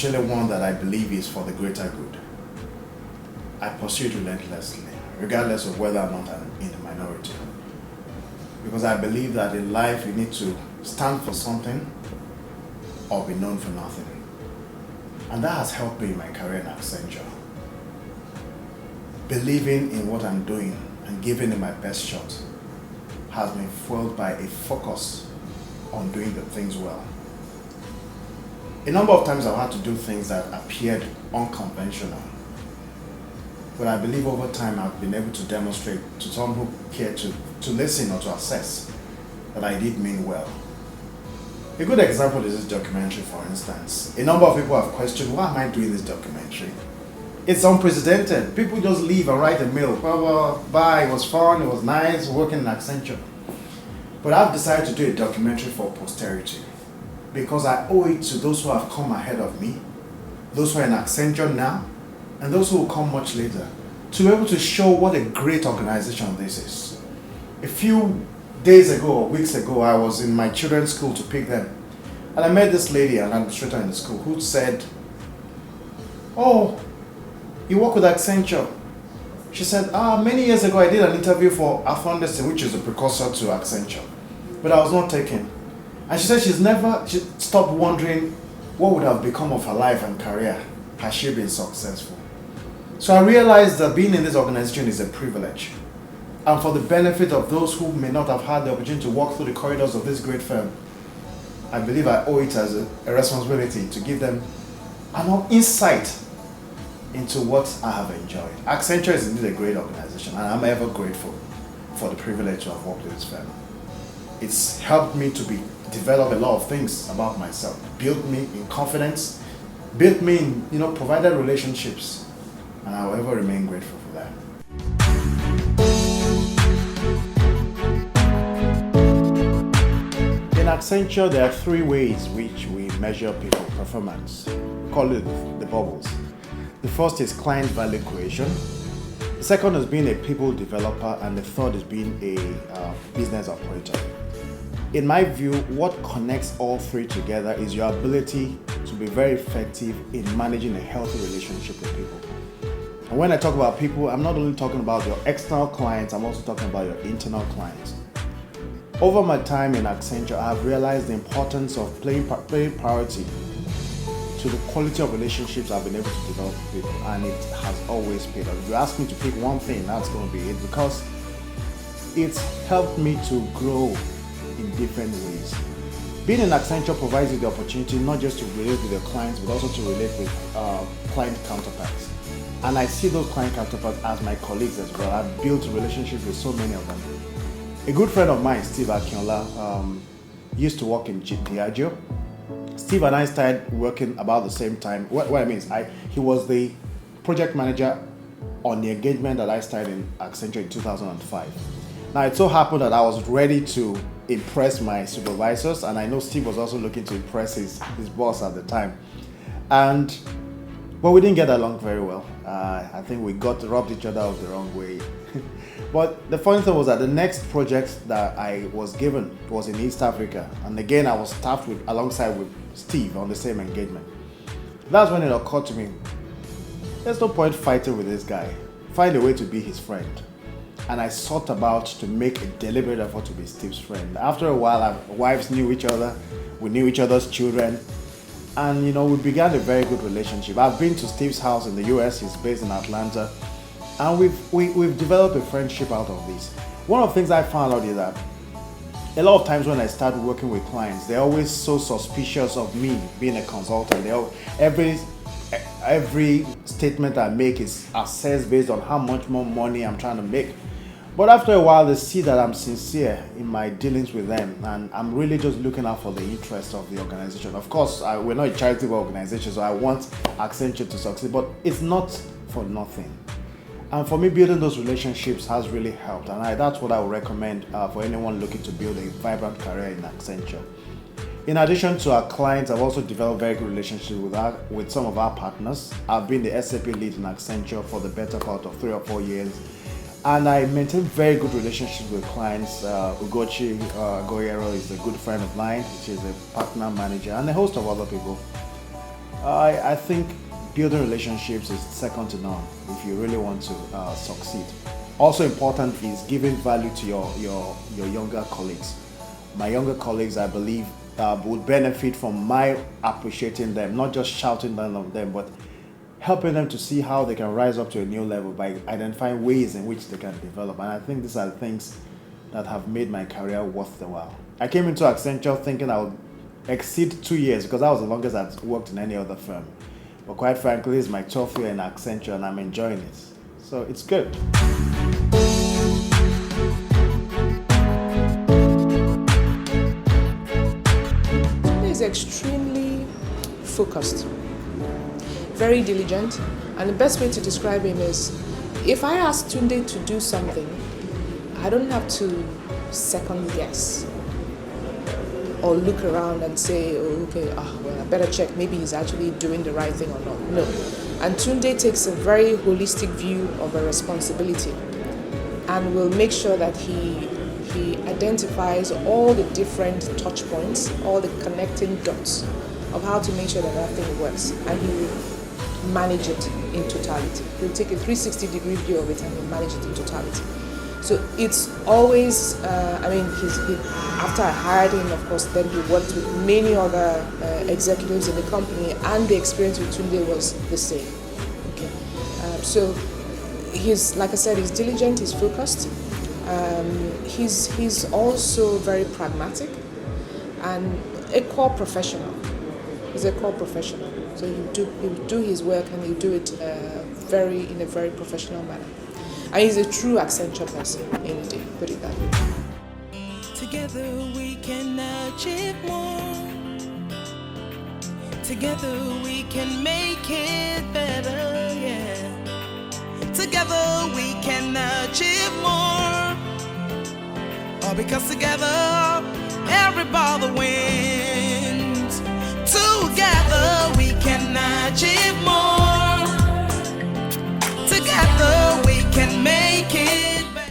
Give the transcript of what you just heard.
especially one that I believe is for the greater good, I pursue it relentlessly, regardless of whether or not I'm in the minority. Because I believe that in life you need to stand for something or be known for nothing. And that has helped me in my career in Accenture. Believing in what I'm doing and giving it my best shot has been fueled by a focus on doing the things well. A number of times I've had to do things that appeared unconventional, but I believe over time I've been able to demonstrate to someone who cared to listen or to assess that I did mean well. A good example is this documentary, for instance. A number of people have questioned, why am I doing this documentary? It's unprecedented. People just leave and write a mail. Blah, blah, bye, it was fun, it was nice, working in Accenture. But I've decided to do a documentary for posterity because I owe it to those who have come ahead of me, those who are in Accenture now, and those who will come much later, to be able to show what a great organization this is. A few days ago or weeks ago, I was in my children's school to pick them, and I met this lady, an administrator in the school, who said, "Oh, you work with Accenture?" She said, "Many years ago I did an interview for Accenture, which is a precursor to Accenture, but I was not taken." And she said she stopped wondering what would have become of her life and career had she been successful. So I realized that being in this organization is a privilege. And for the benefit of those who may not have had the opportunity to walk through the corridors of this great firm, I believe I owe it as a responsibility to give them an insight into what I have enjoyed. Accenture is indeed a great organization, and I'm ever grateful for the privilege to have worked with this firm. It's helped me to develop a lot of things about myself, built me in confidence, built me in provided relationships, and I will ever remain grateful for that. In Accenture, there are three ways which we measure people performance. Call it the bubbles. The first is client value creation. The second is being a people developer, and the third is being a business operator. In my view, what connects all three together is your ability to be very effective in managing a healthy relationship with people. And when I talk about people, I'm not only talking about your external clients, I'm also talking about your internal clients. Over my time in Accenture, I have realized the importance of paying priority to the quality of relationships I've been able to develop with people, and it has always paid off. If you ask me to pick one thing, that's going to be it, because it's helped me to grow in different ways. Being in Accenture provides you the opportunity not just to relate with your clients, but also to relate with client counterparts. And I see those client counterparts as my colleagues as well. I've built relationships with so many of them. A good friend of mine, Steve Akinola, used to work in Diageo. Steve and I started working about the same time. What I mean is, he was the project manager on the engagement that I started in Accenture in 2005. Now, it so happened that I was ready to impress my supervisors, and I know Steve was also looking to impress his boss at the time. But we didn't get along very well. I think we rubbed each other off the wrong way. But the funny thing was that the next project that I was given was in East Africa, and again I was staffed alongside with Steve on the same engagement. That's when it occurred to me, there's no point fighting with this guy. Find a way to be his friend. And I sought about to make a deliberate effort to be Steve's friend. After a while, our wives knew each other, we knew each other's children, and we began a very good relationship. I've been to Steve's house in the US, he's based in Atlanta, and we've developed a friendship out of this. One of the things I found out is that a lot of times when I start working with clients, they're always so suspicious of me being a consultant. Every statement I make is assessed based on how much more money I'm trying to make. But after a while, they see that I'm sincere in my dealings with them, and I'm really just looking out for the interest of the organization. Of course, we're not a charitable organization, so I want Accenture to succeed, but it's not for nothing. And for me, building those relationships has really helped, and that's what I would recommend for anyone looking to build a vibrant career in Accenture. In addition to our clients, I've also developed very good relationships with some of our partners. I've been the SAP lead in Accenture for the better part of 3 or 4 years, and I maintain very good relationships with clients. Ugochi Goyero is a good friend of mine, which is a partner manager, and a host of other people. I think building relationships is second to none if you really want to succeed. Also important is giving value to your younger colleagues. My younger colleagues, I believe, would benefit from my appreciating them, not just shouting down on them, but helping them to see how they can rise up to a new level by identifying ways in which they can develop. And I think these are the things that have made my career worth the while. I came into Accenture thinking I would exceed 2 years because that was the longest I've worked in any other firm. But quite frankly, it's my 12th year in Accenture and I'm enjoying it. So it's good. He's extremely focused, very diligent, and the best way to describe him is if I ask Tunde to do something, I don't have to second guess or look around and say, oh, okay, well, I better check, maybe he's actually doing the right thing or not. No. And Tunde takes a very holistic view of a responsibility and will make sure that he identifies all the different touch points, all the connecting dots of how to make sure that that thing works, and he will manage it in totality. He'll take a 360-degree view of it and he'll manage it in totality. So it's always, after I hired him, of course, then he worked with many other executives in the company, and the experience with Tunde was the same. Okay, so he's, like I said, he's diligent, he's focused. He's also very pragmatic and a core professional. He's a core professional, so he'll do his work and he'll do it in a very professional manner. And he's a true Accenture person, indeed, put it that way. Together we can achieve more. Together we can make it better, yeah. Together we can achieve more. All because together every ball the win.